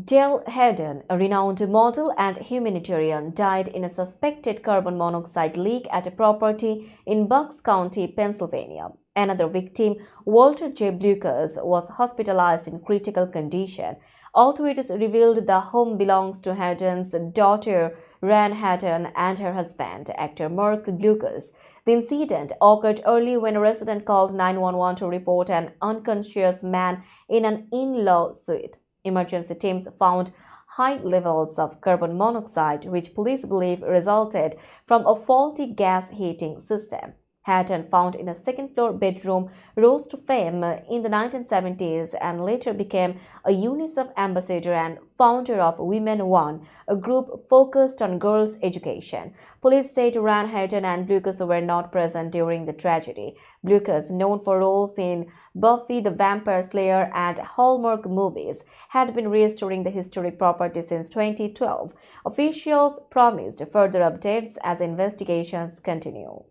Dayle Haddon, a renowned model and humanitarian, died in a suspected carbon monoxide leak at a property in Bucks County, Pennsylvania. Another victim, Walter J. Blucas, was hospitalized in critical condition. Authorities revealed the home belongs to Haddon's daughter, Ran Haddon, and her husband, actor Marc Blucas. The incident occurred early when a resident called 911 to report an unconscious man in an in-law suite. Emergency teams found high levels of carbon monoxide, which police believe resulted from a faulty gas heating system. Haddon, found in a second-floor bedroom, rose to fame in the 1970s and later became a UNICEF ambassador and founder of Women One, a group focused on girls' education. Police said Ran Haddon and Blucas were not present during the tragedy. Blucas, known for roles in Buffy the Vampire Slayer and Hallmark movies, had been restoring the historic property since 2012. Officials promised further updates as investigations continue.